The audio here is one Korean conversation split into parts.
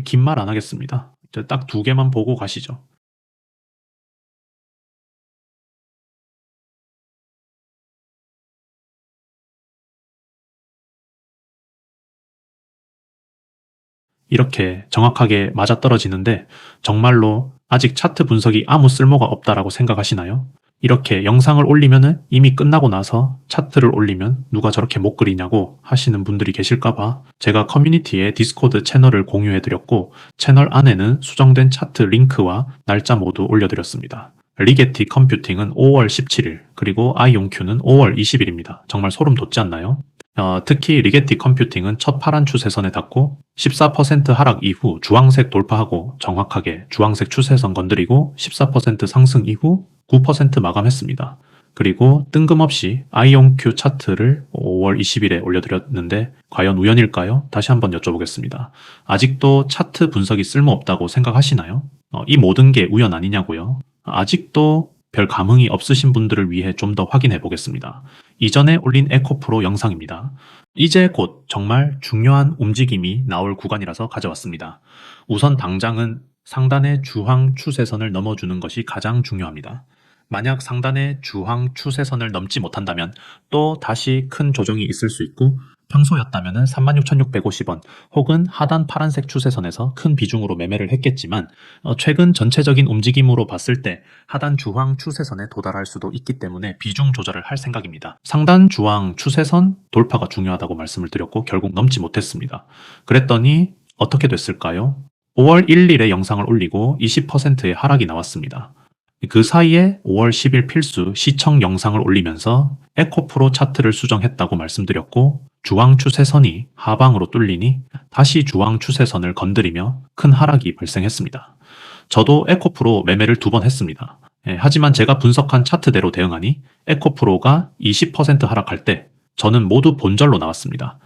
긴 말 안 하겠습니다. 딱 두 개만 보고 가시죠. 이렇게 정확하게 맞아떨어지는데 정말로 아직 차트 분석이 아무 쓸모가 없다라고 생각하시나요? 이렇게 영상을 올리면은 이미 끝나고 나서 차트를 올리면 누가 저렇게 못 그리냐고 하시는 분들이 계실까봐 제가 커뮤니티에 디스코드 채널을 공유해드렸고 채널 안에는 수정된 차트 링크와 날짜 모두 올려드렸습니다. 리게티 컴퓨팅은 5월 17일 그리고 아이온큐는 5월 20일입니다. 정말 소름 돋지 않나요? 특히 리게티 컴퓨팅은 첫 파란 추세선에 닿고 14% 하락 이후 주황색 돌파하고 정확하게 주황색 추세선 건드리고 14% 상승 이후 9% 마감했습니다. 그리고 뜬금없이 아이온큐 차트를 5월 20일에 올려드렸는데 과연 우연일까요? 다시 한번 여쭤보겠습니다. 아직도 차트 분석이 쓸모없다고 생각하시나요? 이 모든 게 우연 아니냐고요? 아직도 별 감흥이 없으신 분들을 위해 좀 더 확인해 보겠습니다. 이전에 올린 에코프로 영상입니다. 이제 곧 정말 중요한 움직임이 나올 구간이라서 가져왔습니다. 우선 당장은 상단의 주황 추세선을 넘어주는 것이 가장 중요합니다. 만약 상단의 주황 추세선을 넘지 못한다면 또 다시 큰 조정이 있을 수 있고 평소였다면 36,650원 혹은 하단 파란색 추세선에서 큰 비중으로 매매를 했겠지만 최근 전체적인 움직임으로 봤을 때 하단 주황 추세선에 도달할 수도 있기 때문에 비중 조절을 할 생각입니다. 상단 주황 추세선 돌파가 중요하다고 말씀을 드렸고 결국 넘지 못했습니다. 그랬더니 어떻게 됐을까요? 5월 1일에 영상을 올리고 20%의 하락이 나왔습니다. 그 사이에 5월 10일 필수 시청 영상을 올리면서 에코프로 차트를 수정했다고 말씀드렸고 주황 추세선이 하방으로 뚫리니 다시 주황 추세선을 건드리며 큰 하락이 발생했습니다. 저도 에코프로 매매를 2번 했습니다. 하지만 제가 분석한 차트대로 대응하니 에코프로가 20% 하락할 때 저는 모두 본절로 나왔습니다.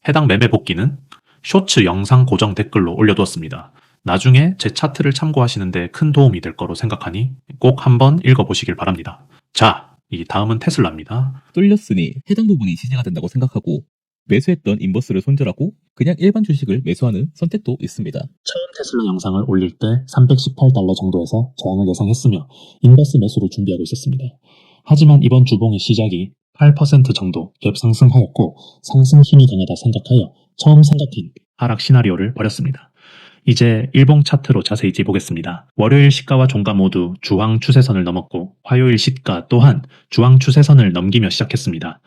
해당 매매 복귀는 쇼츠 영상 고정 댓글로 올려두었습니다. 나중에 제 차트를 참고하시는데 큰 도움이 될 거로 생각하니 꼭 한번 읽어보시길 바랍니다. 자, 이 다음은 테슬라입니다. 뚫렸으니 해당 부분이 지지가 된다고 생각하고 매수했던 인버스를 손절하고 그냥 일반 주식을 매수하는 선택도 있습니다. 처음 테슬라 영상을 올릴 때 318달러 정도에서 저항을 예상했으며 인버스 매수를 준비하고 있었습니다. 하지만 이번 주봉의 시작이 8% 정도 갭 상승하였고 상승 힘이 강하다 생각하여 처음 생각한 하락 시나리오를 버렸습니다. 이제 일봉 차트로 자세히 보겠습니다. 월요일 시가와 종가 모두 주황 추세선을 넘었고 화요일 시가 또한 주황 추세선을 넘기며 시작했습니다.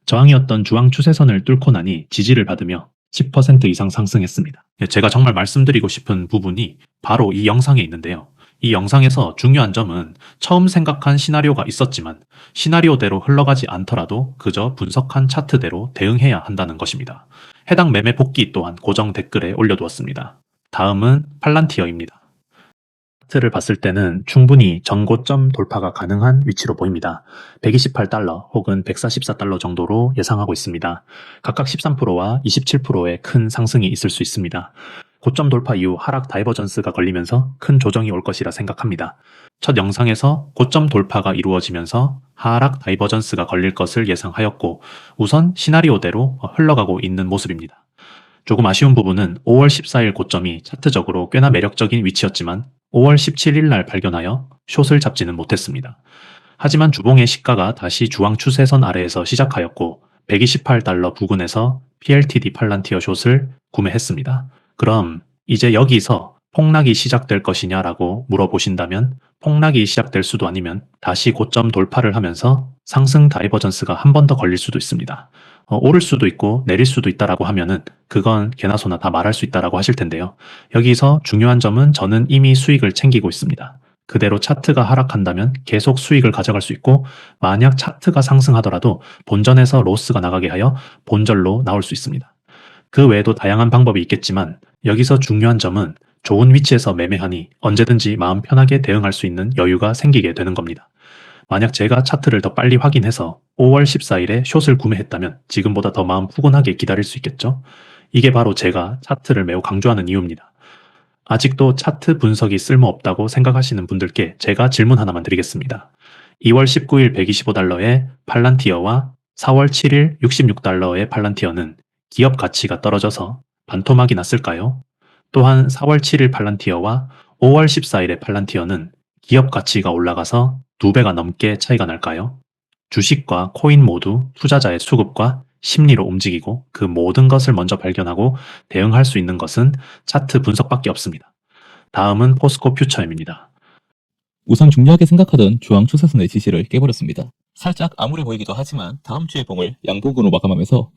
저항이었던 주황 추세선을 뚫고 나니 지지를 받으며 10% 이상 상승했습니다. 제가 정말 말씀드리고 싶은 부분이 바로 이 영상에 있는데요. 이 영상에서 중요한 점은 처음 생각한 시나리오가 있었지만 시나리오대로 흘러가지 않더라도 그저 분석한 차트대로 대응해야 한다는 것입니다. 해당 매매 복귀 또한 고정 댓글에 올려두었습니다. 다음은 팔란티어입니다. 차트를 봤을 때는 충분히 전고점 돌파가 가능한 위치로 보입니다. 128달러 혹은 144달러 정도로 예상하고 있습니다. 각각 13%와 27%의 큰 상승이 있을 수 있습니다. 고점 돌파 이후 하락 다이버전스가 걸리면서 큰 조정이 올 것이라 생각합니다. 첫 영상에서 고점 돌파가 이루어지면서 하락 다이버전스가 걸릴 것을 예상하였고 우선 시나리오대로 흘러가고 있는 모습입니다. 조금 아쉬운 부분은 5월 14일 고점이 차트적으로 꽤나 매력적인 위치였지만 5월 17일 날 발견하여 숏을 잡지는 못했습니다. 하지만 주봉의 시가가 다시 주황 추세선 아래에서 시작하였고 128달러 부근에서 PLTD 팔란티어 숏을 구매했습니다. 그럼 이제 여기서 폭락이 시작될 것이냐라고 물어보신다면 폭락이 시작될 수도 아니면 다시 고점 돌파를 하면서 상승 다이버전스가 한 번 더 걸릴 수도 있습니다. 오를 수도 있고 내릴 수도 있다라고 하면은 그건 개나 소나 다 말할 수 있다라고 하실 텐데요. 여기서 중요한 점은 저는 이미 수익을 챙기고 있습니다. 그대로 차트가 하락한다면 계속 수익을 가져갈 수 있고 만약 차트가 상승하더라도 본전에서 로스가 나가게 하여 본절로 나올 수 있습니다. 그 외에도 다양한 방법이 있겠지만 여기서 중요한 점은 좋은 위치에서 매매하니 언제든지 마음 편하게 대응할 수 있는 여유가 생기게 되는 겁니다. 만약 제가 차트를 더 빨리 확인해서 5월 14일에 숏을 구매했다면 지금보다 더 마음 푸근하게 기다릴 수 있겠죠? 이게 바로 제가 차트를 매우 강조하는 이유입니다. 아직도 차트 분석이 쓸모없다고 생각하시는 분들께 제가 질문 하나만 드리겠습니다. 2월 19일 125달러의 팔란티어와 4월 7일 66달러의 팔란티어는 기업 가치가 떨어져서 반토막이 났을까요? 또한 4월 7일 팔란티어와 5월 14일의 팔란티어는 기업 가치가 올라가서 2배가 넘게 차이가 날까요? 주식과 코인 모두 투자자의 수급과 심리로 움직이고 그 모든 것을 먼저 발견하고 대응할 수 있는 것은 차트 분석밖에 없습니다. 다음은 포스코 퓨처엠입니다. 우선 중요하게 생각하던 주황 추세선의 지시를 깨버렸습니다. 살짝 암울해 보이기도 하지만 다음 주의 봉을 양봉으로 마감하면서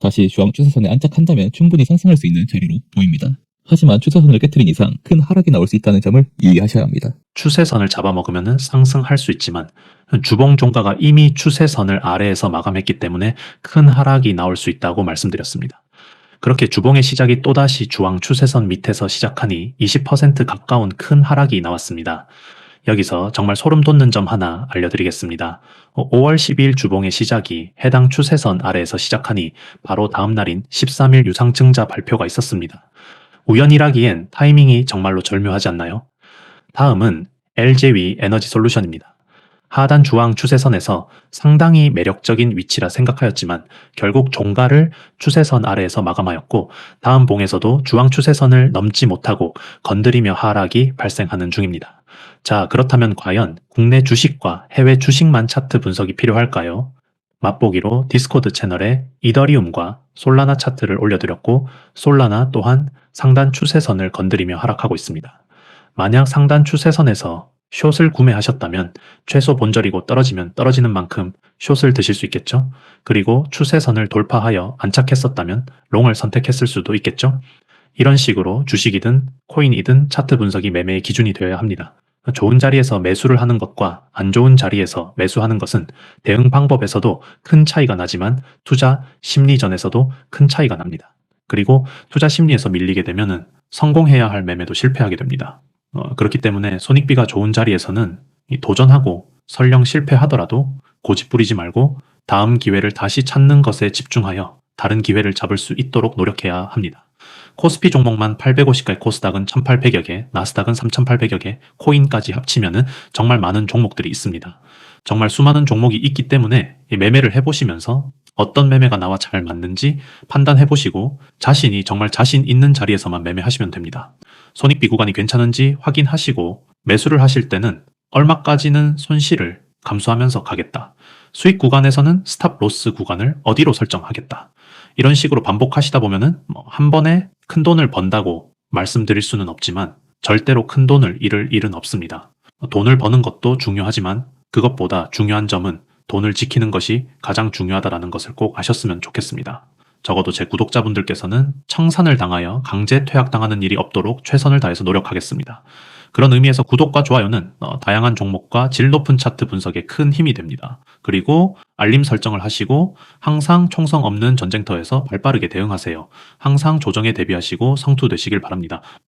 다시 주황 추세선에 안착한다면 충분히 상승할 수 있는 자리로 보입니다. 하지만 추세선을 깨트린 이상 큰 하락이 나올 수 있다는 점을 유의하셔야 합니다. 추세선을 잡아먹으면 상승할 수 있지만 주봉 종가가 이미 추세선을 아래에서 마감했기 때문에 큰 하락이 나올 수 있다고 말씀드렸습니다. 그렇게 주봉의 시작이 또다시 주황 추세선 밑에서 시작하니 20% 가까운 큰 하락이 나왔습니다. 여기서 정말 소름 돋는 점 하나 알려드리겠습니다. 5월 12일 주봉의 시작이 해당 추세선 아래에서 시작하니 바로 다음 날인 13일 유상증자 발표가 있었습니다. 우연이라기엔 타이밍이 정말로 절묘하지 않나요? 다음은 LJ위 에너지 솔루션입니다. 하단 주황 추세선에서 상당히 매력적인 위치라 생각하였지만 결국 종가를 추세선 아래에서 마감하였고 다음 봉에서도 주황 추세선을 넘지 못하고 건드리며 하락이 발생하는 중입니다. 자, 그렇다면 과연 국내 주식과 해외 주식만 차트 분석이 필요할까요? 맛보기로 디스코드 채널에 이더리움과 솔라나 차트를 올려드렸고 솔라나 또한 상단 추세선을 건드리며 하락하고 있습니다. 만약 상단 추세선에서 숏을 구매하셨다면 최소 본절이고 떨어지면 떨어지는 만큼 숏을 드실 수 있겠죠? 그리고 추세선을 돌파하여 안착했었다면 롱을 선택했을 수도 있겠죠? 이런 식으로 주식이든 코인이든 차트 분석이 매매의 기준이 되어야 합니다. 좋은 자리에서 매수를 하는 것과 안 좋은 자리에서 매수하는 것은 대응 방법에서도 큰 차이가 나지만 투자 심리전에서도 큰 차이가 납니다. 그리고 투자 심리에서 밀리게 되면은 성공해야 할 매매도 실패하게 됩니다. 그렇기 때문에 손익비가 좋은 자리에서는 도전하고 설령 실패하더라도 고집 부리지 말고 다음 기회를 다시 찾는 것에 집중하여 다른 기회를 잡을 수 있도록 노력해야 합니다. 코스피 종목만 850개, 코스닥은 1800여 개, 나스닥은 3800여 개, 코인까지 합치면은 정말 많은 종목들이 있습니다. 정말 수많은 종목이 있기 때문에 매매를 해보시면서 어떤 매매가 나와 잘 맞는지 판단해보시고 자신이 정말 자신 있는 자리에서만 매매하시면 됩니다. 손익비 구간이 괜찮은지 확인하시고 매수를 하실 때는 얼마까지는 손실을 감수하면서 가겠다. 수익 구간에서는 스탑 로스 구간을 어디로 설정하겠다. 이런 식으로 반복하시다 보면은 한 번에 큰 돈을 번다고 말씀드릴 수는 없지만 절대로 큰 돈을 잃을 일은 없습니다. 돈을 버는 것도 중요하지만 그것보다 중요한 점은 돈을 지키는 것이 가장 중요하다는 것을 꼭 아셨으면 좋겠습니다. 적어도 제 구독자분들께서는 청산을 당하여 강제 퇴학당하는 일이 없도록 최선을 다해서 노력하겠습니다. 그런 의미에서 구독과 좋아요는 다양한 종목과 질 높은 차트 분석에 큰 힘이 됩니다. 그리고 알림 설정을 하시고 항상 총성 없는 전쟁터에서 발빠르게 대응하세요. 항상 조정에 대비하시고 성투되시길 바랍니다.